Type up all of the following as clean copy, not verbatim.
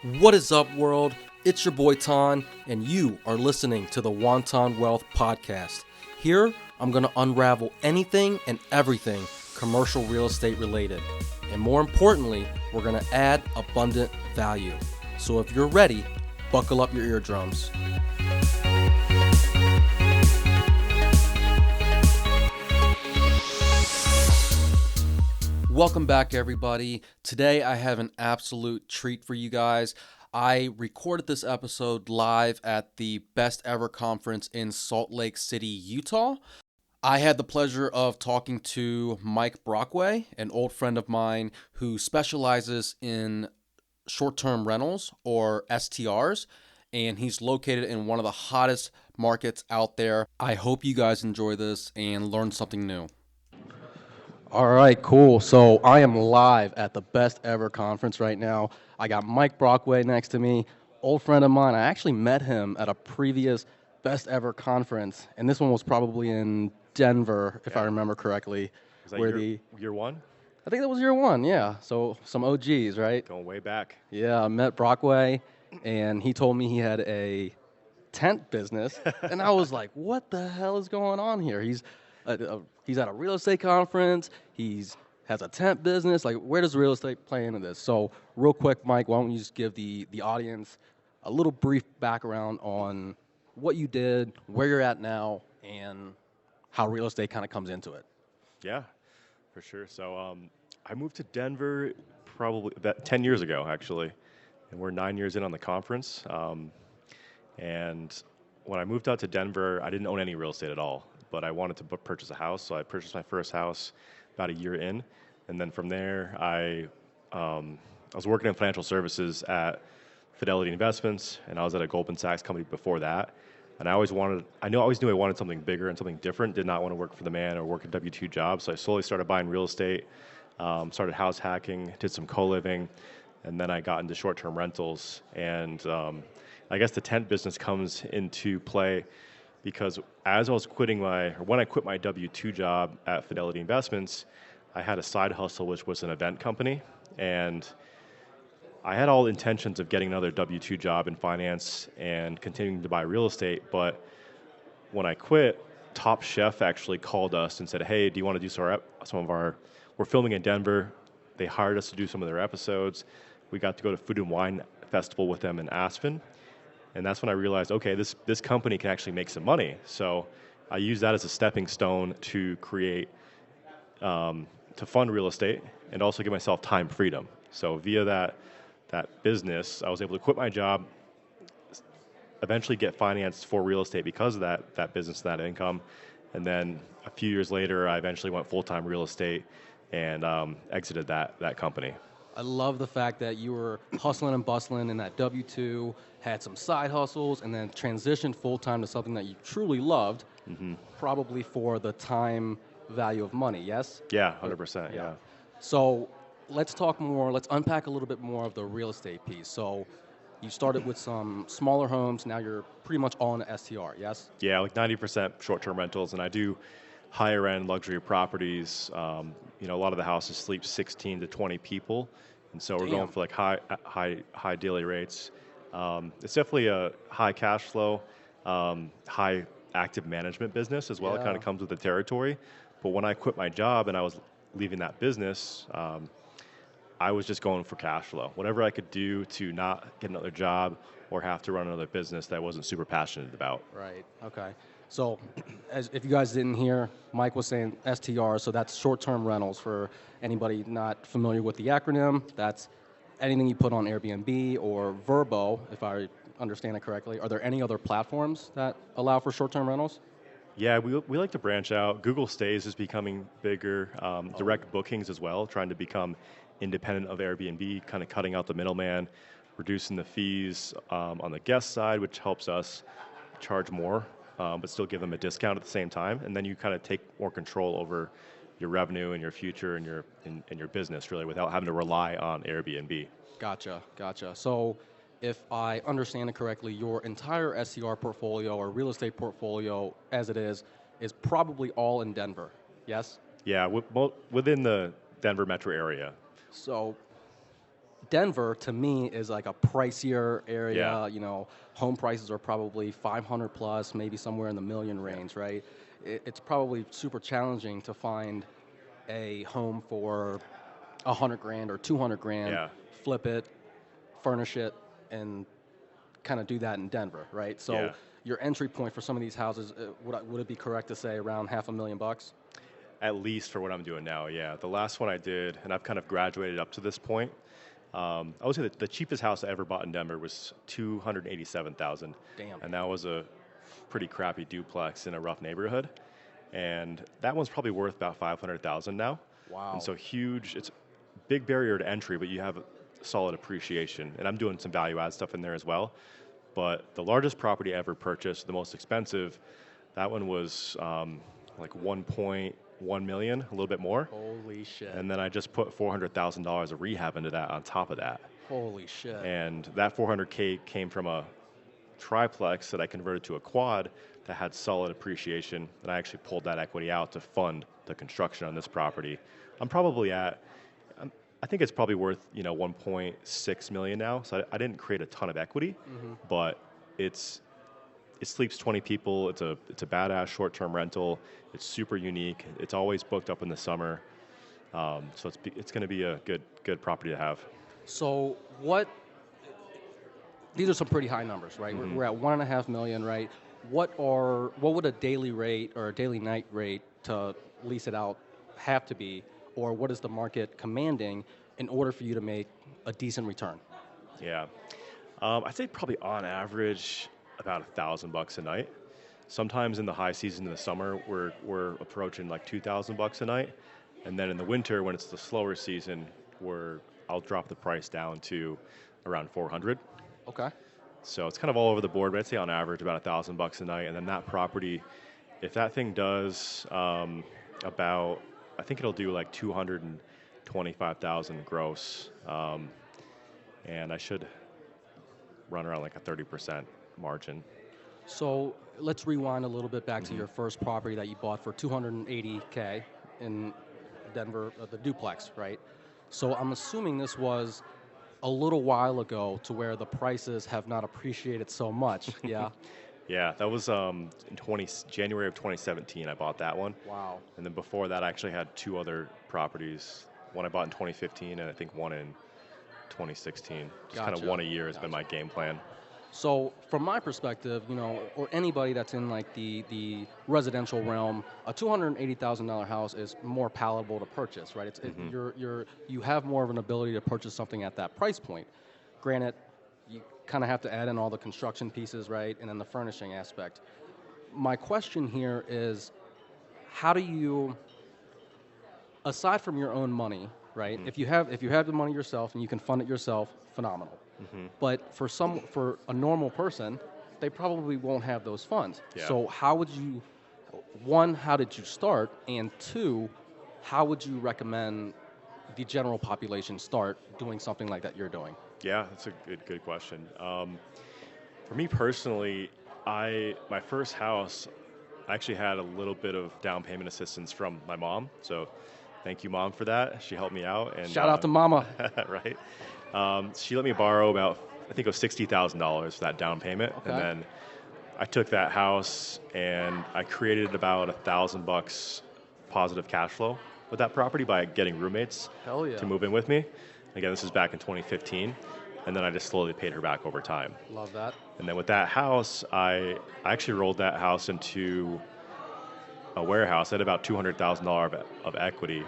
What is up, world? It's your boy Tanh, and you are listening to the Wonton Wealth Podcast. Here, I'm going to unravel anything and everything commercial real estate related. And more importantly, we're going to add abundant value. So if you're ready, buckle up your eardrums. Welcome back, everybody. Today I have an absolute treat for you guys. I recorded this episode live at the Best Ever Conference in Salt Lake City, Utah. I had the pleasure of talking to Mike Brockway, an old friend of mine who specializes in short-term rentals or STRs, and he's located in one of the hottest markets out there. I hope you guys enjoy this and learn something new. All right, cool. So I am live at the Best Ever Conference right now. I got Mike Brockway next to me, old friend of mine. I actually met him at a previous Best Ever Conference, and this one was probably in Denver, if I remember correctly. Was that year one? I think that was year one, yeah. So some OGs, right? Going way back. Yeah, I met Brockway, and he told me he had a tent business, and I was like, what the hell is going on here? He's at a real estate conference. Has a tent business. Like, where does real estate play into this? So real quick, Mike, why don't you just give the audience a little brief background on what you did, where you're at now, and how real estate kind of comes into it. Yeah, for sure. So I moved to Denver probably 10 years ago, actually, and we're 9 years in on the conference. And when I moved out to Denver, I didn't own any real estate at all, but I wanted to purchase a house, so I purchased my first house about a year in, and then from there, I was working in financial services at Fidelity Investments, and I was at a Goldman Sachs company before that. And I always knew I wanted something bigger and something different. Did not want to work for the man or work a W-2 job. So I slowly started buying real estate, started house hacking, did some co-living, and then I got into short-term rentals. And I guess the tent business comes into play because when I quit my W-2 job at Fidelity Investments, I had a side hustle, which was an event company. And I had all intentions of getting another W-2 job in finance and continuing to buy real estate, but when I quit, Top Chef actually called us and said, hey, do you want to do we're filming in Denver. They hired us to do some of their episodes. We got to go to Food and Wine Festival with them in Aspen, and that's when I realized, okay, this company can actually make some money. So I used that as a stepping stone to create, to fund real estate and also give myself time freedom. So via that business, I was able to quit my job, eventually get financed for real estate because of that business, that income. And then a few years later, I eventually went full-time real estate and exited that company. I love the fact that you were hustling and bustling in that W-2, had some side hustles, and then transitioned full-time to something that you truly loved, probably for the time value of money, yes? Yeah, 100%, yeah. So let's unpack a little bit more of the real estate piece. So you started with some smaller homes, now you're pretty much all in the STR, yes? Yeah, like 90% short-term rentals, and I do higher-end luxury properties. A lot of the houses sleep 16 to 20 people, and so we're going for like high daily rates. It's definitely a high cash flow, high active management business as well. It kind of comes with the territory. But when I quit my job and I was leaving that business, I was just going for cash flow. Whatever I could do to not get another job or have to run another business that I wasn't super passionate about. Right, okay. So if you guys didn't hear, Mike was saying STR, so that's short-term rentals. For anybody not familiar with the acronym, that's anything you put on Airbnb or Vrbo, if I understand it correctly. Are there any other platforms that allow for short-term rentals? Yeah, we like to branch out. Google Stays is becoming bigger. Direct bookings as well, trying to become independent of Airbnb, kind of cutting out the middleman, reducing the fees on the guest side, which helps us charge more, but still give them a discount at the same time. And then you kind of take more control over your revenue and your future and your business, really, without having to rely on Airbnb. Gotcha. So if I understand it correctly, your entire SCR portfolio or real estate portfolio as it is probably all in Denver, yes? Yeah, within the Denver metro area. So Denver, to me, is like a pricier area. Yeah. You know, home prices are probably 500 plus, maybe somewhere in the million range, right? It's probably super challenging to find a home for 100 grand or 200 grand, Yeah. flip it, furnish it, and kind of do that in Denver, right? So Yeah. your entry point for some of these houses, would it be correct to say around $500,000? At least for what I'm doing now, yeah. The last one I did, and I've kind of graduated up to this point. I would say that the cheapest house I ever bought in Denver was 287,000, Damn. and that was a pretty crappy duplex in a rough neighborhood. And that one's probably worth about 500,000 now. Wow. And so huge. It's a big barrier to entry, but you have solid appreciation. And I'm doing some value add stuff in there as well. But the largest property I ever purchased, the most expensive, that one was like 1.1 million, a little bit more. Holy shit. And then I just put $400,000 of rehab into that on top of that. Holy shit. And that 400K came from a triplex that I converted to a quad that had solid appreciation. And I actually pulled that equity out to fund the construction on this property. I'm probably at, I think it's probably worth 1.6 million now. So I didn't create a ton of equity, but it sleeps 20 people. It's a badass short-term rental. It's super unique. It's always booked up in the summer. So it's going to be a good property to have. So these are some pretty high numbers, right? We're at 1.5 million, right? What would a daily rate or a daily night rate to lease it out have to be, or what is the market commanding in order for you to make a decent return? Yeah, I'd say probably on average about $1,000 a night. Sometimes in the high season in the summer, we're approaching like $2,000 a night, and then in the winter when it's the slower season, I'll drop the price down to around 400. Okay. So it's kind of all over the board, but I'd say on average about $1,000 a night. And then that property, if that thing does I think it'll do like 225,000 gross, and I should run around like a 30% margin. So let's rewind a little bit back to your first property that you bought for 280K in Denver, the duplex, right? So I'm assuming this was a little while ago to where the prices have not appreciated so much, yeah? Yeah, that was in January of 2017 I bought that one. Wow. And then before that I actually had two other properties. One I bought in 2015 and I think one in 2016. Just kind of one a year has been my game plan. So from my perspective, or anybody that's in like the residential realm, a $280,000 house is more palatable to purchase, right? You have more of an ability to purchase something at that price point. Granted, you kind of have to add in all the construction pieces, right, and then the furnishing aspect. My question here is, how do you, aside from your own money, right? If you have the money yourself and you can fund it yourself, phenomenal. But for a normal person, they probably won't have those funds. Yeah. So how did you start? And two, how would you recommend the general population start doing something like that you're doing? Yeah, that's a good question. For me personally, my first house, I actually had a little bit of down payment assistance from my mom. So thank you, Mom, for that. She helped me out. And Shout out to Mama. Right. She let me borrow about, I think it was $60,000 for that down payment. Okay. And then I took that house and I created about $1,000 positive cash flow with that property by getting roommates Hell yeah. to move in with me. Again, this is back in 2015. And then I just slowly paid her back over time. Love that. And then with that house, I actually rolled that house into a warehouse. I had about $200,000 of equity.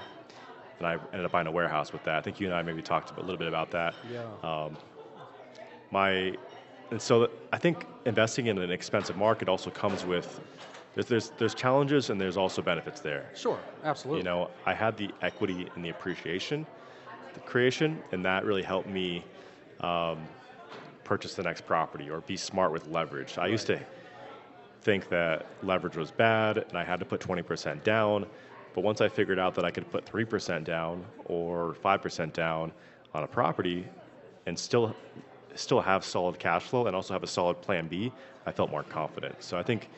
And I ended up buying a warehouse with that. I think you and I maybe talked a little bit about that. Yeah. And so I think investing in an expensive market also comes with, there's challenges and there's also benefits there. Sure, absolutely. I had the equity and the appreciation, the creation, and that really helped me purchase the next property or be smart with leverage. I used to think that leverage was bad and I had to put 20% down. But once I figured out that I could put 3% down or 5% down on a property and still have solid cash flow and also have a solid plan B, I felt more confident. So I think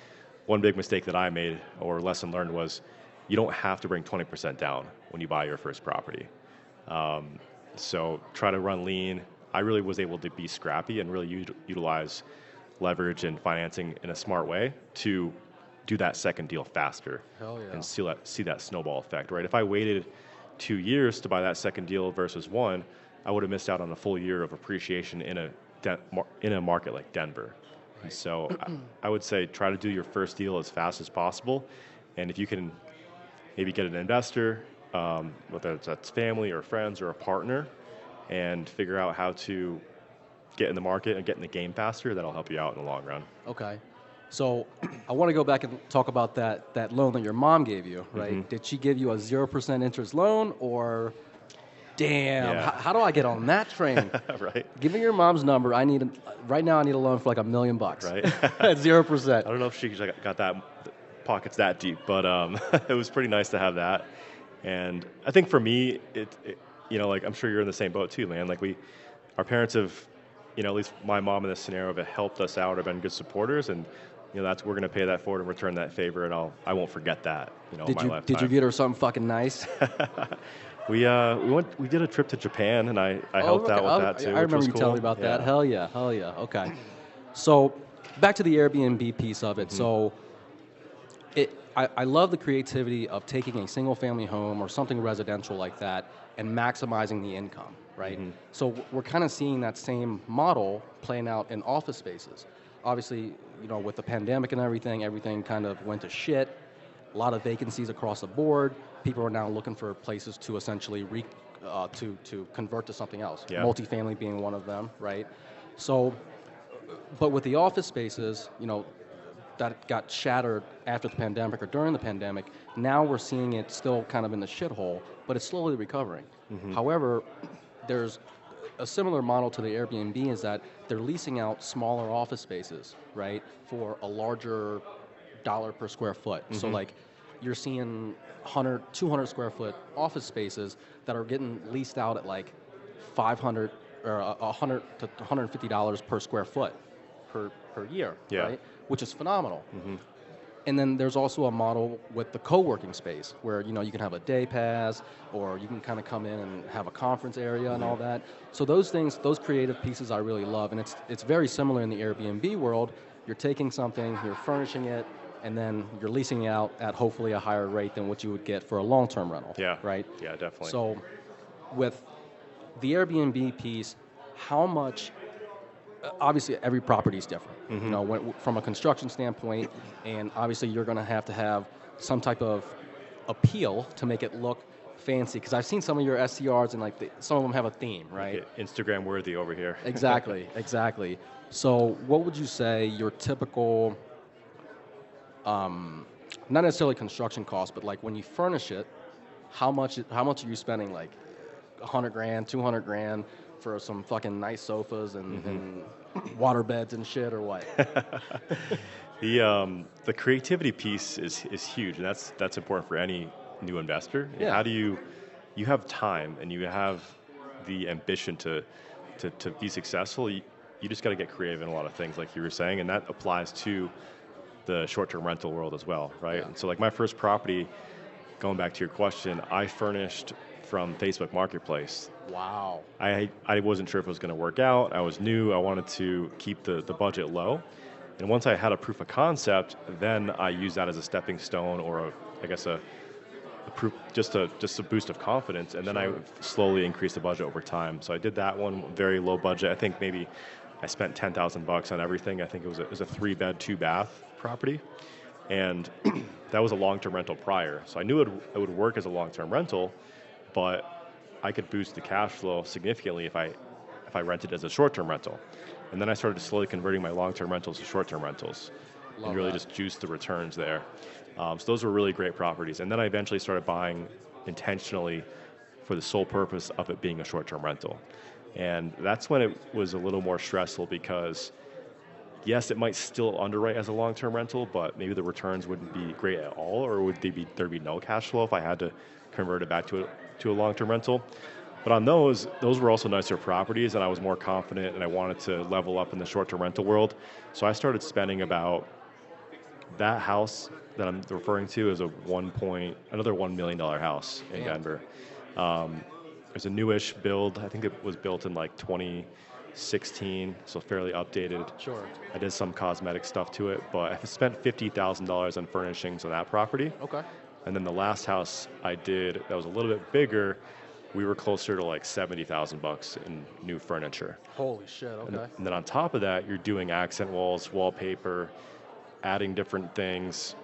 one big mistake that I made or lesson learned was you don't have to bring 20% down when you buy your first property. So try to run lean. I really was able to be scrappy and really utilize leverage and financing in a smart way to do that second deal faster. Hell yeah. And see that snowball effect, right? If I waited 2 years to buy that second deal versus one, I would have missed out on a full year of appreciation in a market like Denver. Right. And so I would say try to do your first deal as fast as possible. And if you can maybe get an investor, whether that's family or friends or a partner, and figure out how to get in the market and get in the game faster, that'll help you out in the long run. Okay. So I want to go back and talk about that loan that your mom gave you, right? Mm-hmm. Did she give you a 0% interest loan, or damn, Yeah. how do I get on that train? Right. Give me your mom's number. Right now I need a loan for like $1 million. Right. At 0%. I don't know if she got that pockets that deep, but it was pretty nice to have that. And I think for me, it like I'm sure you're in the same boat too, man. Like our parents have, at least my mom in this scenario have helped us out, have been good supporters, and we're going to pay that forward and return that favor, and I won't forget that. In my lifetime. Did you get her something fucking nice? We did a trip to Japan, and I helped out with that too. I remember which was you cool. telling me about that. Hell yeah. Okay. So back to the Airbnb piece of it. Mm-hmm. So I love the creativity of taking a single family home or something residential like that and maximizing the income, right? Mm-hmm. So we're kind of seeing that same model playing out in office spaces. Obviously, with the pandemic and everything kind of went to shit. A lot of vacancies across the board. People are now looking for places to essentially to convert to something else. Yeah. Multifamily being one of them, right? So, but with the office spaces, that got shattered after the pandemic or during the pandemic, now we're seeing it still kind of in the shithole, but it's slowly recovering. Mm-hmm. However, there's a similar model to the Airbnb is that they're leasing out smaller office spaces, right, for a larger dollar per square foot. Mm-hmm. So like you're seeing 100, 200 square foot office spaces that are getting leased out at like $500 or $100 to $150 per square foot per year, Yeah. right? Which is phenomenal. Mm-hmm. And then there's also a model with the co-working space where, you can have a day pass or you can kind of come in and have a conference area and all that. So those creative pieces I really love. And it's very similar in the Airbnb world. You're taking something, you're furnishing it, and then you're leasing it out at hopefully a higher rate than what you would get for a long-term rental. Yeah. Right? Yeah, definitely. So with the Airbnb piece, how much... Obviously, every property is different. Mm-hmm. From a construction standpoint, and obviously you're going to have some type of appeal to make it look fancy. Because I've seen some of your STRs, and some of them have a theme, right? Okay, Instagram worthy over here. Exactly. So, what would you say your typical, not necessarily construction cost, but like when you furnish it, how much are you spending? Like $100 grand, $200 grand for some fucking nice sofas and water beds and shit, or what? The creativity piece is huge, and that's important for any new investor. Yeah. How do you have time and you have the ambition to be successful? You just got to get creative in a lot of things, like you were saying, and that applies to the short-term rental world as well, right? Yeah. And so, like my first property, going back to your question, I furnished from Facebook Marketplace. Wow. I wasn't sure if it was going to work out. I was new. I wanted to keep the budget low. And once I had a proof of concept, then I used that as a stepping stone or a proof, just a boost of confidence. And then I slowly increased the budget over time. So I did that one, very low budget. I think maybe I spent $10,000 on everything. I think it was a 3-bed, 2-bath property. And that was a long-term rental prior. So I knew it would work as a long-term rental, but I could boost the cash flow significantly if I rented as a short-term rental. And then I started slowly converting my long-term rentals to short-term rentals. Love and really that. just juiced the returns there. So those were really great properties. And then I eventually started buying intentionally for the sole purpose of it being a short-term rental. And that's when it was a little more stressful because, yes, it might still underwrite as a long-term rental, but maybe the returns wouldn't be great at all, or would there'd be no cash flow if I had to convert it back to a long-term rental. But on those were also nicer properties, and I was more confident, and I wanted to level up in the short-term rental world. So I started spending about, that house that I'm referring to is another $1 million house in Denver. There's a newish build. I think it was built in like 2016, so fairly updated. Sure. I did some cosmetic stuff to it, but I spent $50,000 on furnishings on that property. Okay. And then the last house I did that was a little bit bigger, we were closer to like $70,000 in new furniture. Holy shit. Okay. And then on top of that, you're doing accent walls, wallpaper, adding different things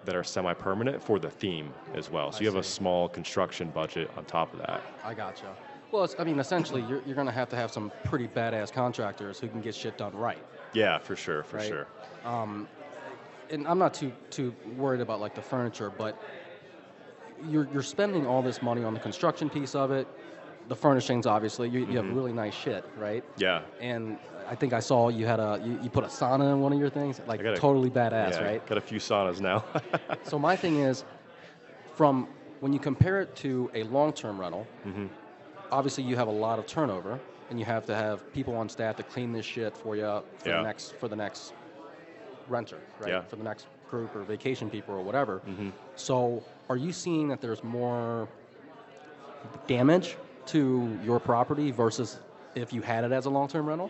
that are semi-permanent for the theme as well. So you have a small construction budget on top of that. I gotcha. Well, essentially, you're going to have some pretty badass contractors who can get shit done right. Yeah, for sure. And I'm not too worried about like the furniture, but you're spending all this money on the construction piece of it, the furnishings. Obviously, you have really nice shit, right? Yeah. And I think I saw you had you put a sauna in one of your things, like totally badass, right? Got a few saunas now. So my thing is, from when you compare it to a long-term rental, obviously you have a lot of turnover, and you have to have people on staff to clean this shit for you for the next renter, right? Yeah. For the next group or vacation people or whatever. So are you seeing that there's more damage to your property versus if you had it as a long-term rental?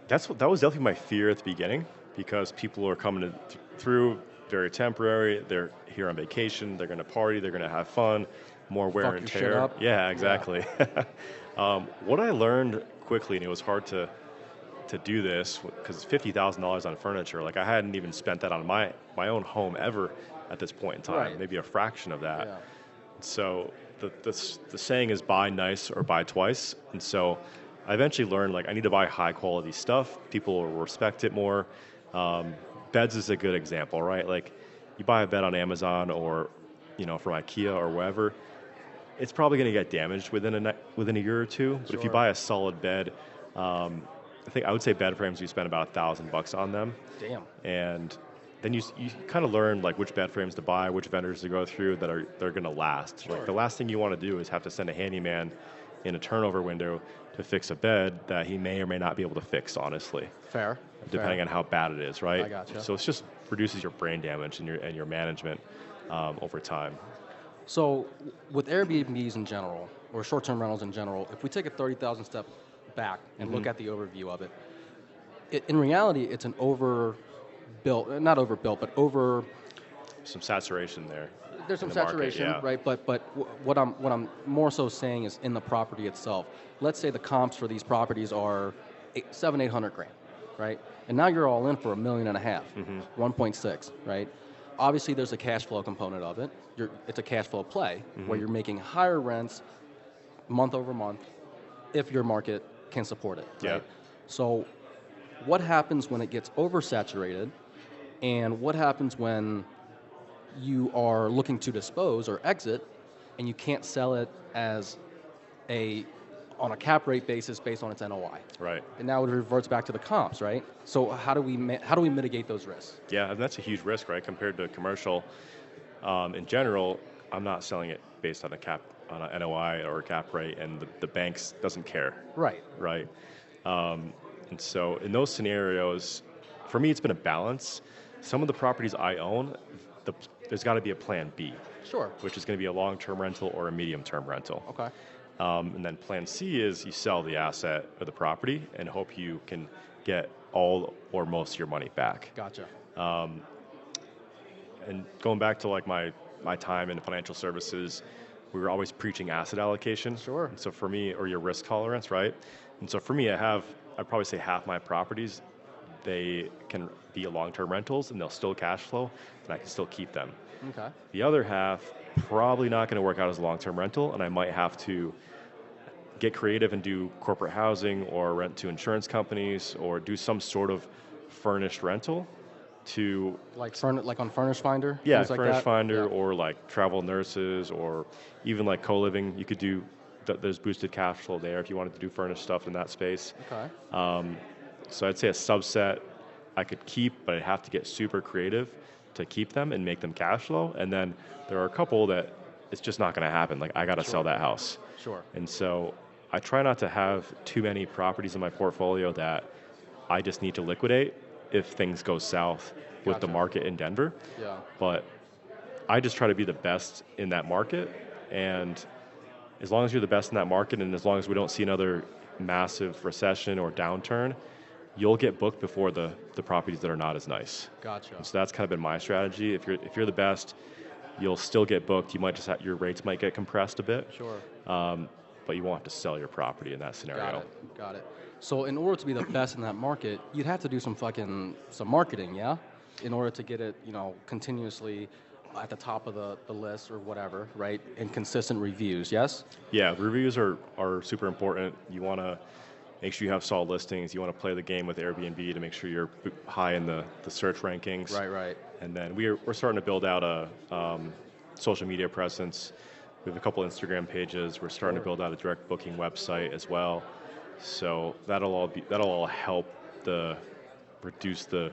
That was definitely my fear at the beginning, because people are coming through very temporary. They're here on vacation. They're going to party. They're going to have fun. More wear and tear. Shit up. Yeah, exactly. Yeah. What I learned quickly, and it was hard to do this because it's $50,000 on furniture. Like I hadn't even spent that on my own home ever at this point in time. Right. Maybe a fraction of that. Yeah. So the saying is buy nice or buy twice. And so I eventually learned like I need to buy high quality stuff. People will respect it more. Beds is a good example, right? Like you buy a bed on Amazon or from IKEA or wherever, it's probably going to get damaged within a year or two. But if you buy a solid bed, I would say bed frames, you spend about $1,000 on them. Damn. And then you kind of learn like which bed frames to buy, which vendors to go through they're going to last. Sure. Like the last thing you want to do is have to send a handyman in a turnover window to fix a bed that he may or may not be able to fix, honestly. Fair. Depending on how bad it is, right? I gotcha. So it just reduces your brain damage and your management over time. So with Airbnbs in general, or short-term rentals in general, if we take a 30,000 step back and look at the overview of it, in reality, it's an not overbuilt, but over. Some saturation there. There's some in the saturation, market, yeah. right? But what I'm more so saying is in the property itself. Let's say the comps for these properties are $700,000-800,000, right? And now you're all in for $1.5 million, 1.6, right? Obviously, there's a cash flow component of it. It's a cash flow play where you're making higher rents month over month if your market can support it. Right? Yeah. So what happens when it gets oversaturated, and what happens when you are looking to dispose or exit and you can't sell it on a cap rate basis based on its NOI? Right. And now it reverts back to the comps, right? So how do we mitigate those risks? Yeah, and that's a huge risk, right? Compared to commercial, in general, I'm not selling it based on a NOI or a cap rate, and the banks doesn't care. Right. Right. And so in those scenarios, for me, it's been a balance. Some of the properties I own, there's got to be a plan B. Sure. Which is going to be a long-term rental or a medium-term rental. Okay. And then plan C is you sell the asset or the property and hope you can get all or most of your money back. Gotcha. And going back to like my time in financial services, we were always preaching asset allocation. Sure. And so for me, or your risk tolerance, right? And so for me, I'd probably say half my properties, they can be long-term rentals and they'll still cash flow and I can still keep them. Okay. The other half, probably not going to work out as a long-term rental, and I might have to get creative and do corporate housing or rent to insurance companies or do some sort of furnished rental to... Like on Furnish Finder? Yeah, things like Furnish that? Finder, Yeah. or like travel nurses, or even like co-living. You could do, there's boosted cash flow there if you wanted to do furnished stuff in that space. Okay. So I'd say a subset I could keep, but I'd have to get super creative to keep them and make them cash flow. And then there are a couple that it's just not going to happen. Like I got to sell that house. Sure. And so I try not to have too many properties in my portfolio that I just need to liquidate if things go south with the market in Denver. Yeah. But I just try to be the best in that market. And as long as you're the best in that market, and as long as we don't see another massive recession or downturn, you'll get booked before the properties that are not as nice. Gotcha. And so that's kind of been my strategy. If you're the best, you'll still get booked. You might just your rates might get compressed a bit. Sure. But you won't have to sell your property in that scenario. Got it. So in order to be the best in that market, you'd have to do some marketing, yeah? In order to get it, continuously at the top of the list or whatever, right? And consistent reviews, yes? Yeah, reviews are super important. You want to make sure you have solid listings. You want to play the game with Airbnb to make sure you're high in the search rankings. Right. And then we're starting to build out a social media presence. We have a couple Instagram pages. We're starting to build out a direct booking website as well. So that'll all help reduce the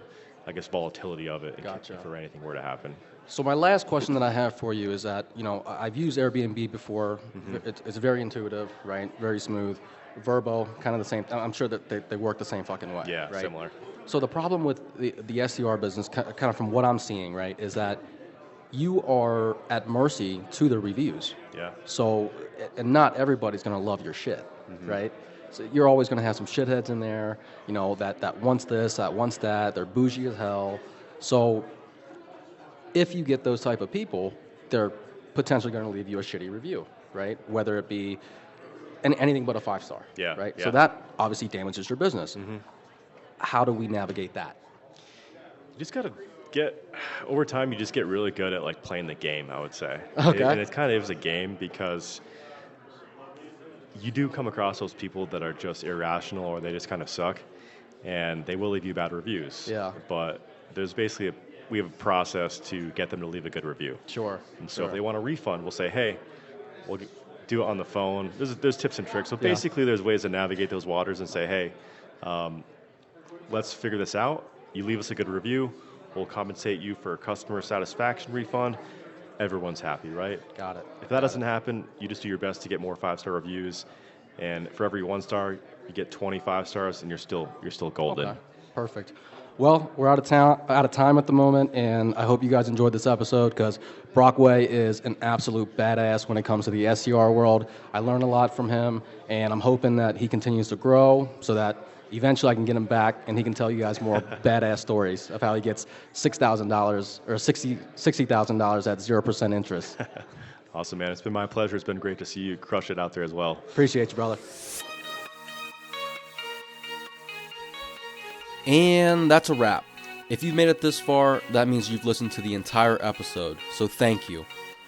volatility of it Gotcha. if anything were to happen. So my last question that I have for you is that, I've used Airbnb before. Mm-hmm. It's very intuitive, right? Very smooth. Vrbo, kind of the same. I'm sure that they work the same fucking way. Yeah, right? Similar. So the problem with the STR business, kind of from what I'm seeing, right, is that you are at mercy to the reviews. Yeah. So, and not everybody's going to love your shit, right? So you're always going to have some shitheads in there, that wants this, that wants that. They're bougie as hell. So if you get those type of people, they're potentially going to leave you a shitty review, right? Whether it be anything but a 5-star, right? Yeah. So that obviously damages your business. Mm-hmm. How do we navigate that? You just got to over time, you just get really good at playing the game, I would say. Okay. And it kind of is a game because you do come across those people that are just irrational or they just kind of suck, and they will leave you bad reviews. Yeah. But there's we have a process to get them to leave a good review. Sure. And so if they want a refund, we'll say, hey, we'll do it on the phone. There's tips and tricks. So basically there's ways to navigate those waters and say, hey, let's figure this out. You leave us a good review. We'll compensate you for a customer satisfaction refund. Everyone's happy, right? Got it. If that doesn't happen, you just do your best to get more 5-star reviews. And for every 1-star, you get 25 stars, and you're still golden. Okay. Perfect. Well, we're out of time at the moment, and I hope you guys enjoyed this episode because Brockway is an absolute badass when it comes to the STR world. I learned a lot from him, and I'm hoping that he continues to grow so that eventually I can get him back and he can tell you guys more badass stories of how he gets $6,000 or $60,000 at 0% interest. Awesome, man. It's been my pleasure. It's been great to see you crush it out there as well. Appreciate you, brother. And that's a wrap. If you've made it this far, that means you've listened to the entire episode, so thank you.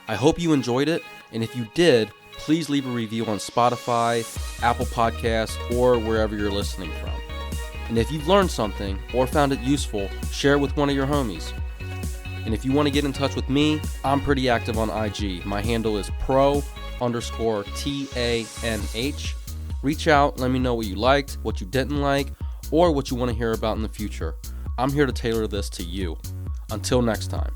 I hope you enjoyed it, and if you did, please leave a review on Spotify, Apple Podcasts, or wherever you're listening from. And if you've learned something or found it useful, share it with one of your homies. And if you want to get in touch with me, I'm pretty active on IG. My handle is pro_TANH. Reach out, let me know what you liked, what you didn't like, or what you want to hear about in the future. I'm here to tailor this to you. Until next time.